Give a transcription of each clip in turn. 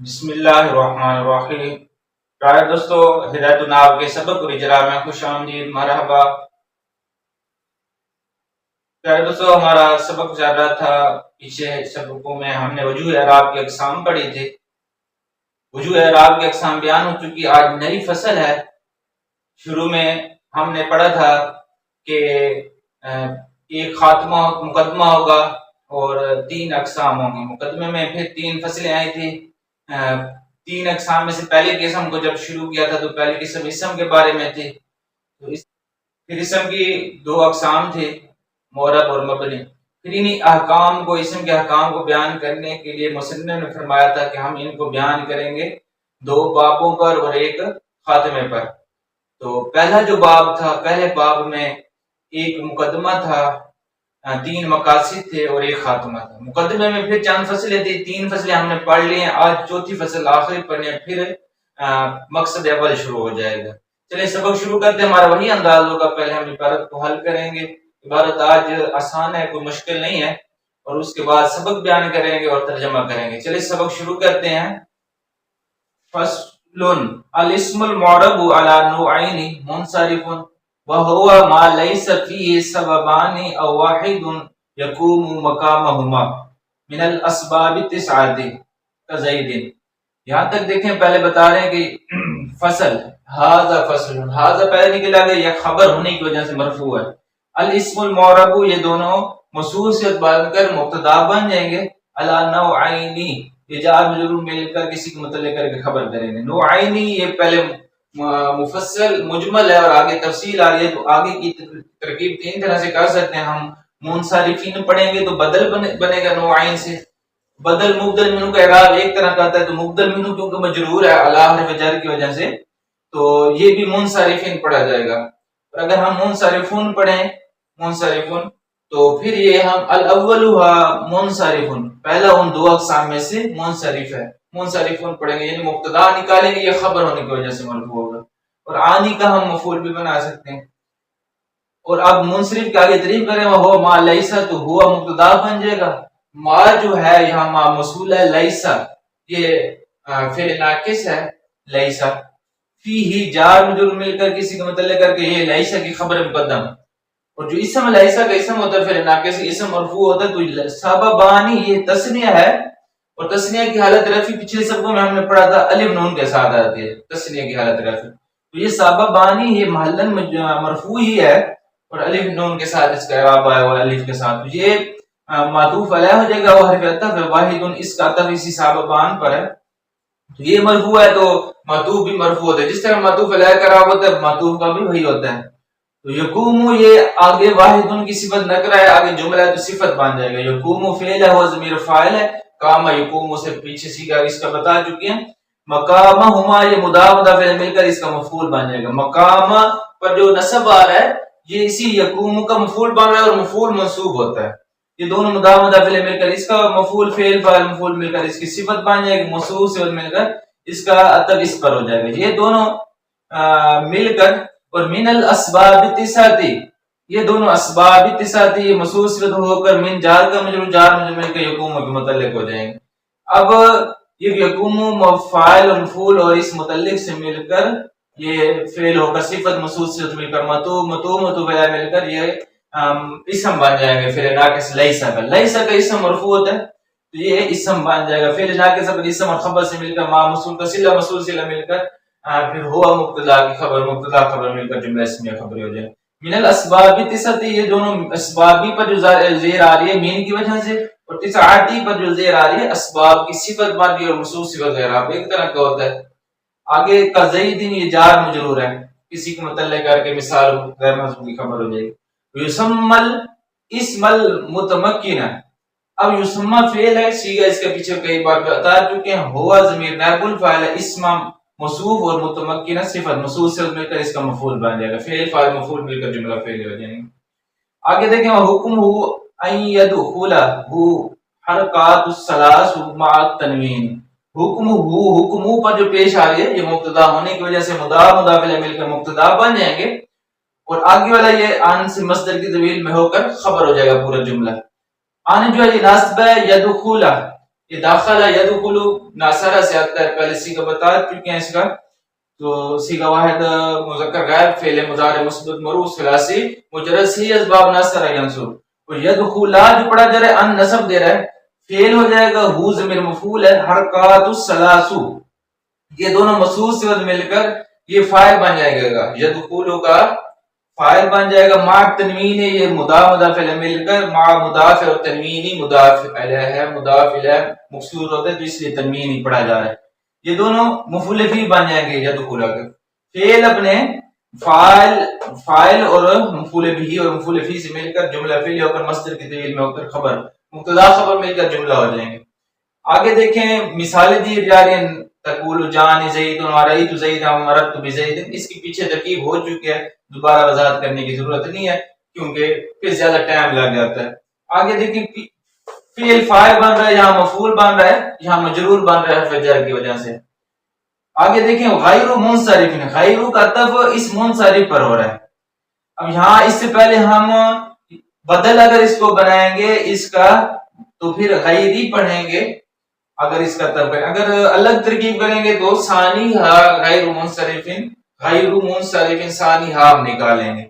بسم اللہ الرحمن الرحیم۔ پیارے دوستو، ہدایت الناب کے سبق اور اجرا میں خوش آمدید، مرحبا۔ پیارے دوستو، ہمارا سبق چل رہا تھا، پیچھے سبقوں میں ہم نے وجوہ اعراب کی اقسام پڑھی تھی۔ وجوہ اعراب کی اقسام بیان ہو چکی، آج نئی فصل ہے۔ شروع میں ہم نے پڑھا تھا کہ ایک خاتمہ مقدمہ ہوگا اور 3 اقسام ہوں گے۔ مقدمے میں پھر 3 فصلیں آئی تھی۔ 3 اقسام میں سے پہلے قسم کو جب شروع کیا تھا تو پہلی قسم اسم کے بارے میں تھی، تو پھر اسم کی 2 اقسام تھے، معرب اور مبنی۔ پھر انہی احکام کو، اسم کے احکام کو بیان کرنے کے لیے مصنف نے فرمایا تھا کہ ہم ان کو بیان کریں گے 2 بابوں پر اور 1 خاتمے پر۔ تو پہلا جو باب تھا، پہلے باب میں ایک مقدمہ تھا، 3 مقاصد تھے اور 1 خاتمہ تھا۔ مقدمے میں پھر چند فصلیں تھی، 3 فصلیں ہم نے پڑھ لی ہیں، آج 4تھی فصل آخری پڑھنے، پھر مقصد اول شروع ہو جائے گا۔ چلے سبق شروع کرتے ہیں۔ ہمارا وہی انداز ہوگا، پہلے ہم عبارت کو حل کریں گے۔ عبارت آج آسان ہے، کوئی مشکل نہیں ہے، اور اس کے بعد سبق بیان کریں گے اور ترجمہ کریں گے۔ چلے سبق شروع کرتے ہیں۔ فصل الاسم المعرب على نوعين منصرف وهو ما ليس فيه سببان او واحد يقوم مقامهما من الاسباب التسعه كزيد۔ یہاں تک دیکھیں، پہلے بتا رہے ہیں کہ فصل ھذا فصل، ھذا پہلے نکلا گیا، یہ خبر ہونے کی وجہ سے مرفوع ہے۔ الاسم المعرب، یہ دونوں موصول سے بن کر مبتدا بن جائیں گے۔ علی نوعین، یہ جار مجرور مل کر کسی کو متعلق کر کے خبر کریں گے۔ نوعین یہ پہلے مفصل مجمل ہے اور آگے تفصیل آ رہی ہے، تو آگے کی ترکیب 3 طرح سے کر سکتے ہیں۔ ہم منصرفین پڑھیں گے تو بدل بنے گا نوعین سے۔ بدل مبدل منہ کا اعراب ایک طرح کا آتا ہے، تو مبدل منہ کیونکہ مجرور ہے علی حرف جر کی وجہ سے، تو یہ بھی منصرفین پڑھا جائے گا۔ اور اگر ہم منصرفون پڑھیں، منصرفون، تو پھر یہ ہم الاولھا منصرفون، پہلا ان 2 اقسام میں سے منصرف ہے، منصرفون پڑھیں گے، یعنی مبتدا نکالیں گے، یہ خبر ہونے کی وجہ سے مرفوع ہوگا۔ اور آنی کا ہم مفعول بھی بنا سکتے ہیں۔ اور اب منصرف کے آگے تعریف کریں، وہ ما لیسا، تو ہوا مبتدا بن جائے گا۔ ما جو ہے یہاں ما موصول ہے، لیسا یہ فعل ناقص ہے، لیسا فیہ جار مجرور مل کر کسی کو متعلق کر کے یہ لیسا کی خبر مقدم۔ اور جو اسم لیسا کا اسم ہوتا ہے فعل ناقص، اسم مرفوع ہوتا ہے، تو سببانی یہ تثنیہ ہے، اور تثنیہ کی حالت رفع پچھلے سبقوں میں ہم نے پڑھا تھا الف نون کے ساتھ آتی ہے، تثنیہ کی حالت رفع، تو یہ سببانی یہ محلن مرفوع ہی ہے، اور الف نون کے ساتھ اس کا اعراب آیا ہوا الف کے ساتھ، تو یہ معطوف علیہ ہو جائے گا، وہ حرف عطف ہے، واحد اس کا عطف اسی سببان پر ہے، تو یہ مرفوع ہے تو معطوف بھی مرفوع ہوتا ہے، جس طرح معطوف علیہ کا اعراب ہوتا ہے معطوف کا بھی وہی ہوتا ہے۔ تو یقوم یہ آگے واحد ان کی صفت نکرہ ہے، آگے جملہ ہے تو صفت بن جائے گا۔ یقوم فعل ہے، وہ ضمیر فاعل ہے، قام یقوم سے پیچھے سیکھا اس کا بتا چکے ہیں۔ مقامہما یہ مضاف مضاف الیہ مل کر اس کا مفعول بن جائے گا۔ مقام پر جو نصب آ رہا ہے یہ اسی یقوم کا مفعول بن رہا ہے، اور مفعول منصوب ہوتا ہے، یہ دونوں مضاف مضاف الیہ مل کر اس کا مفعول فعل فاعل مفعول مل کر اس کی صفت بن جائے گی، موصول سے مل کر اس کا عطف اس پر ہو جائے گا۔ یہ دونوں مل کر، اور من الاسباب التسعہ، یہ دونوں اسباب التسعہ یہ موصول صفت ہو کر من جار کا مجرور جار مل کر یقوم کے متعلق ہو جائیں گے۔ اب یہ یقوم مفعول اور مفعول اور اس متعلق سے مل کر یہ فعل ہو کر صفت موصول صفت مل کر مطوع مل کر یہ اسم بن جائیں گے۔ فعل ناقص لیسا کا، لیسا کا اسم مرفوع ہوتا ہے تو یہ اسم بن جائے گا۔ فعل ناقص پر اسم اور خبر سے مل کر ما موصول کا صلہ موصول صلہ مل کر پھر ہوا مبتدا کی خبر، مبتدا خبر مل کر جملہ اسمیہ خبر ہو جائے۔ من الاسباب التسعہ یہ دونوں اسبابی پر جو زیر آ رہی ہے مین کی وجہ سے، اور تسعاتی پر جو زیر آ رہی ہے اسباب کی صفت بن رہی ہے، اور موصول صفت غیر ایک طرح کا ہوتا ہے۔ آگے کزیدن یہ جار مجرور ہے، کسی کو متعلق کر کے مثال غیر محذوف کی خبر ہو جائے گی۔ یسمل اسم المتمکن، اب یسمى فعل ہے، صیغہ اس کے پیچھے کئی بار بتا چکے ہیں، ہوا ضمیر نائب الفاعل ہے، اسم موصوف اور متمکن صفت موصول سے مل کر اس کا مفعول بن جائے گا، فعل فاعل مفعول مل کر جملہ فعل ہو جائے گا۔ آگے دیکھیں حکم ہو ان يدخل ہو حرکات الثلاث مع التنوین، حکم ہو حکم پر جو پیش آ رہی ہے یہ مبتدا ہونے کی وجہ سے مضاف مضاف الیہ مل کر مبتدا بن جائیں گے، اور آگے والا یہ ان سے مصدر کی ضمیر میں ہو کر خبر ہو جائے گا پورا جملہ۔ ان جو ہے یہ نصب ہے، یدخل یہ داخلہ یدخل ناصرہ سے آتا ہے، پہلے سیغہ بتا چکے ہیں اس کا. تو سیغہ واحد مذکر غائب فعل مضارع مثبت مرفوع ثلاثی مجرد سے اسباب ناصرہ ینصب. اور یدخلا جو پڑھا جا رہا ہے ان نصب دے رہا ہے، فعل ہو جائے گا ہو ضمیر مفعول ہے، حرکات الثلاث یہ دونوں مصوص صفت مل کر یہ فاعل بن جائے گا. یدخلو کا فاعل بن جائے گا، مع تنوین یہ مضاف الیہ مل کر مع مضاف اور تنوینی مضاف الیہ ہے، مضاف الیہ مکسور ہوتا ہے تو اس لیے تنوین ہی پڑھا جا رہا ہے. یہ دونوں مفعول فی بن جائیں گے یدخلا کے. فعل اپنے فاعل اور مفعول بھی اور مفعول فی سے مل کر جملہ فعلی ہو کر مصدر کی طویل میں ہو کر خبر مبتدا خبر مل کر جملہ ہو جائیں گے. آگے دیکھیں مثالیں دی جا رہی ہیں، تقول جان زید ورأیت زید ومررت بزید. اس کے پیچھے ترکیب ہو چکی ہے، دوبارہ وضاحت کرنے کی ضرورت نہیں ہے کیونکہ پھر زیادہ ٹائم لگ جاتا ہے. آگے دیکھیں فعل فاعل بن رہا ہے، یہاں مفعول بن رہا ہے، یہاں مجرور بن رہا ہے حرف جر کی وجہ سے. آگے دیکھیں غیر منصرف، غیر کا عطف اس منصرف پر ہو رہا ہے. اب یہاں اس سے پہلے ہم بدل اگر اس کو بنائیں گے اس کا تو پھر غیری پڑھیں گے. اگر اس کا عطف کریں، اگر الگ ترکیب کریں گے تو ثانی ہا غیر منصرف ثانی ہا نکالیں گے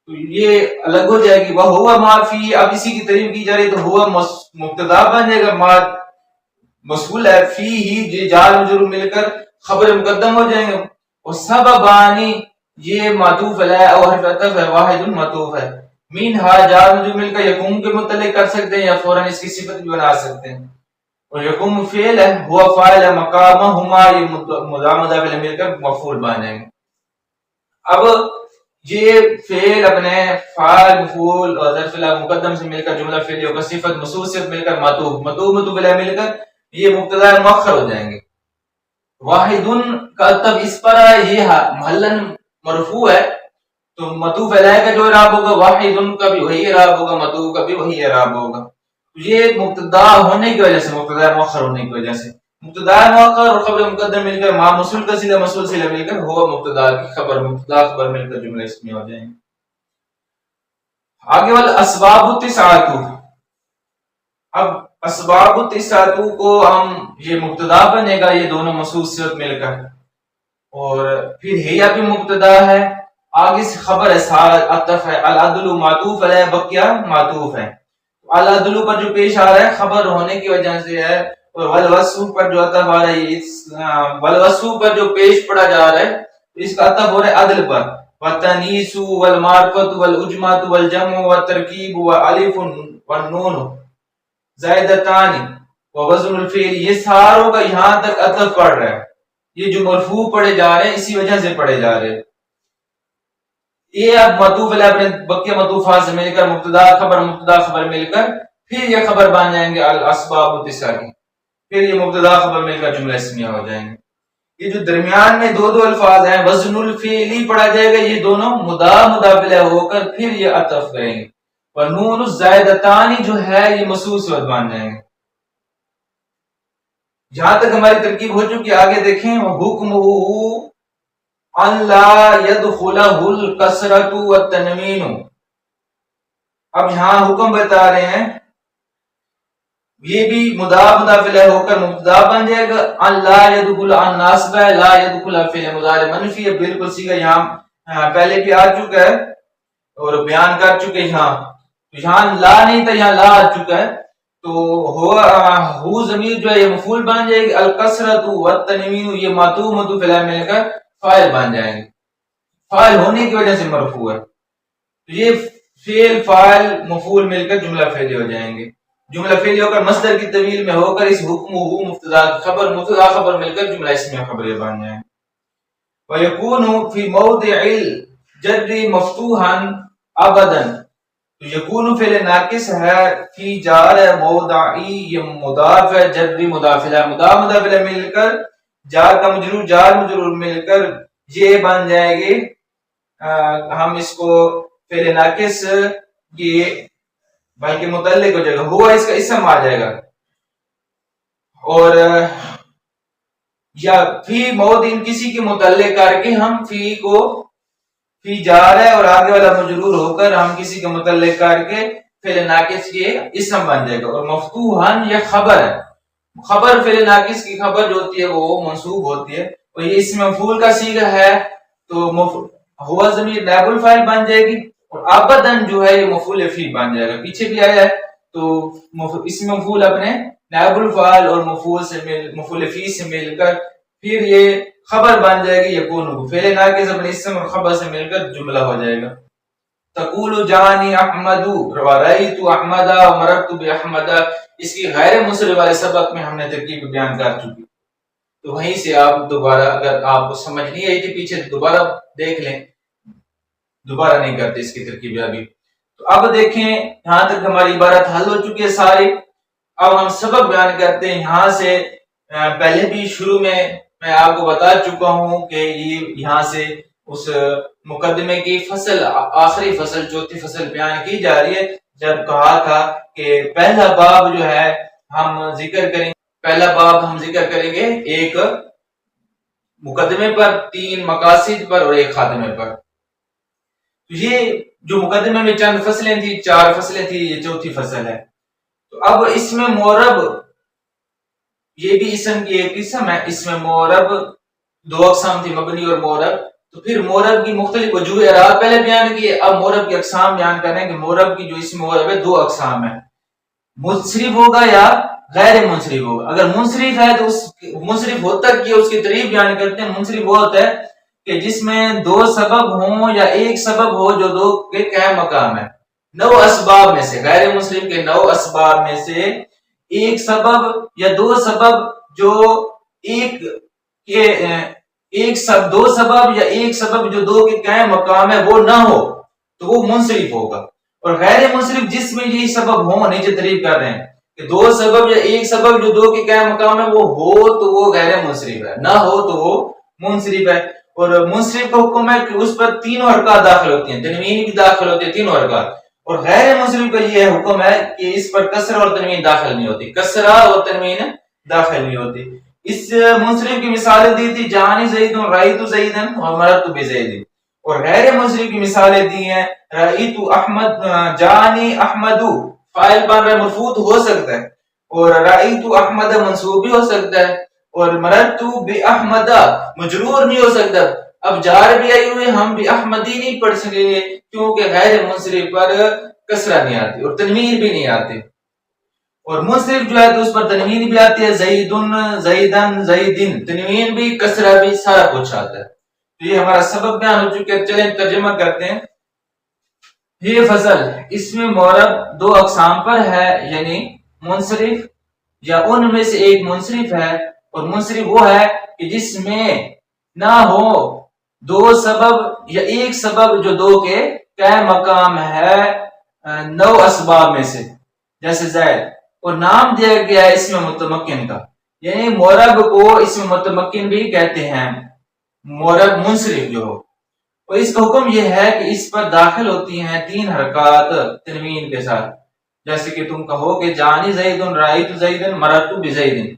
تو یہ الگ ہو جائے گی. وہ ہوا ما فی، اب اسی کی تعریف کی جا رہی ہے تو ہوا مبتدا بن جائے گا، ما مسئول ہے، فی ہی جار مجرور مل کر خبر مقدم ہو جائیں گے. اور سببانی یہ معطوف علیہ اور حرف عطف ہے، واحد معطوف ہے. مین ہا جار مجرور مل کر یقوم کے متعلق کر سکتے ہیں یا فوراً اس کی صفت بھی بنا سکتے ہیں. اور یقوم فعل ہے، ہوا فاعل ہے، مقامہما یہ مضاف الیہ مل کر مفعول بن جائیں گے. اب یہ فعل اپنے فاعل مفعول اور ظرف مقدم سے مل کر جملہ فعلی ہوگا، صفت موصوف سے مل کر معطوف علیہ مل کر یہ مبتدا مؤخر ہو جائیں گے. واحد کا عطف اس پر ہے، یہ محلن مرفوع ہے تو معطوف علیہ کا جو اعراب ہوگا واحد کا بھی وہی اعراب ہوگا، معطوف کا بھی وہی اعراب ہوگا. یہ مبتدا ہونے کی وجہ سے، مبتدا مؤخر ہونے کی وجہ سے مبتدا مؤخر اور خبر مقدم مل کر ما موصول کا صیغہ مسئول صیغہ مل کر ہوا مبتدا کی خبر، مبتدا خبر مل کر جملہ اسمیہ ہو جائیں گے. آگے والا اسباب التسعۃ. اب اسباب التسعۃ کو ہم یہ مبتدا بنے گا، یہ دونوں مصوص صفت مل کر، اور پھر ہیا بھی مبتدا ہے، آگے سے خبر ہے، سارا عطف ہے، العدل معطوف علیہ بقیہ معطوف ہے. العدل پر جو پیش آ رہا ہے خبر ہونے کی وجہ سے ہے، اور والوصف پر جو عطف آ رہا ہے، والوصف پر جو پیش پڑا جا رہا ہے اس کا عطف ہو رہا ہے عدل پر. والتنیس والمعرفت والاجماع والجمع والترکیب والالف والنون زائدتان ووزن الفعل، یہ ساروں کا یہاں تک عطف پڑ رہا ہے. یہ جو مرفوع پڑھے جا رہے ہیں اسی وجہ سے پڑھے جا رہے ہیں. یہ اب معطوف علیہ اپنے بقیہ معطوفات سے مل کر مبتدا خبر مل کر پھر یہ خبر بن جائیں گے الاسباب التسعہ کی، پھر یہ مبتدا خبر مل کر جملہ اسمیہ ہو جائیں گے. یہ جو درمیان میں دو الفاظ ہیں وزن الفعلی پڑھا جائے گا، یہ دونوں مضاف الیہ ہو کر پھر یہ عطف کریں گے. اور نون الزائدتان جو ہے یہ مصوص صفت بن جائیں گے. جہاں تک ہماری ترکیب ہو چکی، آگے دیکھیں حکم ان لا يدخلہ الکسرۃ والتنوین. اب یہاں حکم بتا رہے ہیں، یہ بھی مضاف الیہ ہو کر مبتدا بن جائے گا. ان لا يدخل ان ناصب ہے، لا يدخل فعل مضارع منفی ہے، بالکل سیدھا یہاں پہلے بھی آ چکا ہے اور بیان کر چکے. یہاں لا نہیں تھا، یہاں لا آ چکا ہے تو ہو ضمیر جو ہے یہ مفعول بن جائے گی. الکسرۃ والتنوین یہ معطوف علیہ مل کر فاعل بن جائیں گے، فاعل ہونے کی وجہ سے مرفوع ہے. یہ فعل فاعل مفعول مل کر جملہ فعلی ہو جائیں گے. جملہ فعلی ہو کر مصدر کی طویل میں ہو کر اس حکم مبتدا خبر مل کر جملہ اسمیہ خبریں بن جائیں. وَيَكُونُ فِي مَوْضِعِ الْجَرِّ مَفْتُوحًا أَبَدًا. تو یکون فعل ناقص ہے، فی جار موضعی یہ مضاف ہے، جر مضاف الیہ مل کر جار کا مجرور مل کر یہ بن جائے گے. ہم اس کو فعل ناقص یہ بلکہ متعلق ہو جائے گا، ہوا اس کا اسم آ جائے گا. اور یا فی موضع کسی کے متعلق کر کے ہم فی کو فی جار ہے اور آگے والا مجرور ہو کر ہم کسی کے متعلق کر کے فعل ناقص یہ اسم بن جائے گا. اور مفتوحاً یہ خبر ہے، خبر فعل ناقص کی خبر جو ہوتی ہے وہ منصوب ہوتی ہے، اور یہ اس میں مفعول کا صیغہ ہے تو ہوا ضمیر نائب الفاعل بن جائے گی، اور ابدن جو ہے یہ مفعول فی بن جائے گا، پیچھے بھی آیا ہے تو اس میں مفعول اپنے نائب الفاعل اور مفعول فی سے مل کر پھر یہ خبر بن جائے گی، یکون فعل ناقص اپنے اسم اور خبر سے مل کر جملہ ہو جائے گا۔ تقول جانی احمد رأیت احمد مررت باحمد، اس کی غیر منصرف والے سبق میں ہم نے ترکیب بیان کر چکی، تو وہیں سے آپ دوبارہ اگر آپ کو سمجھ نہیں آئی تھی پیچھے تو دوبارہ دیکھ لیں، دوبارہ نہیں کرتے اس کی ترکیب ابھی۔ تو اب دیکھیں یہاں تک ہماری عبارت حل ہو چکی ہے ساری، اب ہم سبق بیان کرتے ہیں یہاں سے۔ پہلے بھی شروع میں آپ کو بتا چکا ہوں کہ یہ یہاں سے اس مقدمے کی فصل، آخری فصل، چوتھی فصل بیان کی جا رہی ہے، جب کہا تھا کہ پہلا باب جو ہے ہم ذکر کریں، پہلا باب ہم ذکر کریں گے ایک مقدمے پر، 3 مقاصد پر اور ایک خاتمے پر۔ یہ جو مقدمے میں چند فصلیں تھی، 4 فصلیں تھی، یہ چوتھی فصل ہے۔ تو اب اس میں مورب، یہ بھی اسم کی ایک قسم ہے، اس میں مورب 2 اقسام تھی، مبنی اور مورب، تو پھر مورب کی مختلف وجوہ اعراب پہلے بیان کی، اب مورب کی اقسام بیان کریں کہ مورب کی جو اسم مورب ہے 2 اقسام ہیں، منصرف ہوگا یا غیر منصرف ہوگا۔ اگر منصرف ہے تو منصرف ہوتا کیا اس کی تعریف بیان کرتے ہیں۔ منصرف وہ ہوتا ہے کہ جس میں 2 سبب ہوں یا ایک سبب ہو جو 2 کے قائم مقام ہے، 9 اسباب میں سے، غیر منصرف کے 9 اسباب میں سے ایک سبب یا 2 سبب جو دو سبب یا ایک سبب جو 2 کے قائم مقام ہے وہ نہ ہو تو وہ منصرف ہوگا۔ اور غیر منصرف جس میں یہی سبب ہوں، نیچے تعریف کر رہے ہیں کہ 2 سبب یا ایک سبب جو 2 کے قائم مقام ہے وہ ہو تو وہ غیر منصرف ہے، نہ ہو تو وہ منصرف ہے۔ اور منصرف کا حکم ہے کہ اس پر 3 حرکات داخل ہوتی ہیں، تنوین بھی داخل ہوتی ہے، 3 حرکات۔ اور غیر منصرف کا یہ حکم ہے کہ اس پر کسرہ اور تنوین داخل نہیں ہوتی، کسرہ اور تنوین داخل نہیں ہوتی۔ اس منصرف کی مثالیں دی تھی جانی زید، رأیت زیدن اور مررت بزید، اور غیر منصرف کی مثالیں دی ہیں رأیت احمد، جانی احمد فاعل بن رہا مرفوع ہو سکتا ہے، اور رأیت احمد منصوب بھی ہو سکتا ہے، اور مررت باحمد مجرور نہیں ہو سکتا۔ اب جار بھی آئی ہوئے، ہم بھی احمدی نہیں پڑھ سکیں گے کیونکہ غیر منصرف پر کسرہ نہیں آتی اور تنوین بھی نہیں آتی، اور منصرف جو ہے تو اس پر تنوین بھی آتی ہے، زیدن زیدن زیدن، تنوین بھی کسرہ بھی سارا کچھ آتا ہے۔ تو یہ ہمارا سبق بیان ہو چکا ہے، چلیں ترجمہ کرتے ہیں۔ یہ فصل اس میں مورب 2 اقسام پر ہے، یعنی منصرف یا ان میں سے ایک منصرف ہے، اور منصرف وہ ہے کہ جس میں نہ ہو 2 سبب یا ایک سبب جو 2 کے قائم مقام ہے 9 اسباب میں سے، جیسے زید، اور نام دیا گیا ہے اسم متمکن کا، یعنی مورب کو اسم متمکن بھی کہتے ہیں، مورب منصرف جو ہو۔ اور اس کا حکم یہ ہے کہ اس پر داخل ہوتی ہیں 3 حرکات تنوین کے ساتھ، جیسے کہ تم کہو کہ جانی زیدن، رأیت زیدن، مررت بزیدن۔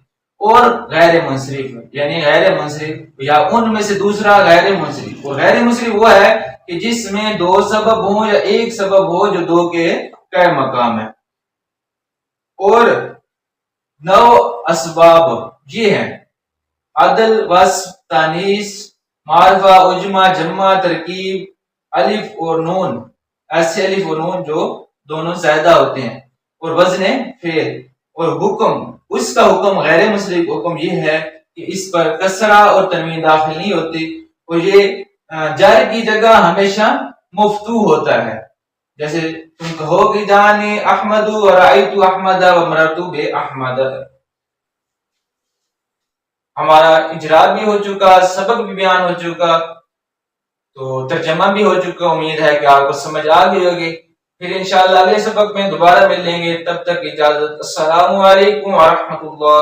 اور غیر منصرف یعنی غیر منصرف یا ان میں سے دوسرا غیر منصرف، اور غیر منصرف وہ ہے کہ جس میں 2 سبب ہوں یا ایک سبب ہو جو 2 کے قائم مقام ہے۔ اور 9 اسباب یہ ہیں عدل، وصف، تانیث، معرفہ، عجمہ، جمع، ترکیب، الف اور نون، ایسے الف اور نون جو دونوں زائدہ ہوتے ہیں، اور وزن فعل، اور حکم، اس کا حکم غیر منصرف حکم یہ ہے کہ اس پر کسرہ اور تنوین داخل نہیں ہوتی، اور یہ جر کی جگہ ہمیشہ مفتوح ہوتا ہے، جیسے تم کہو کہ جانی احمد و رأیت احمد و مررت باحمد۔ ہمارا اجرا بھی ہو چکا، سبق بھی بیان ہو چکا، تو ترجمہ بھی ہو چکا، امید ہے کہ آپ کو سمجھ آ گئی ہوگی۔ پھر انشاءاللہ اگلے سبق میں دوبارہ مل لیں گے، تب تک اجازت، السلام علیکم ورحمۃ اللہ۔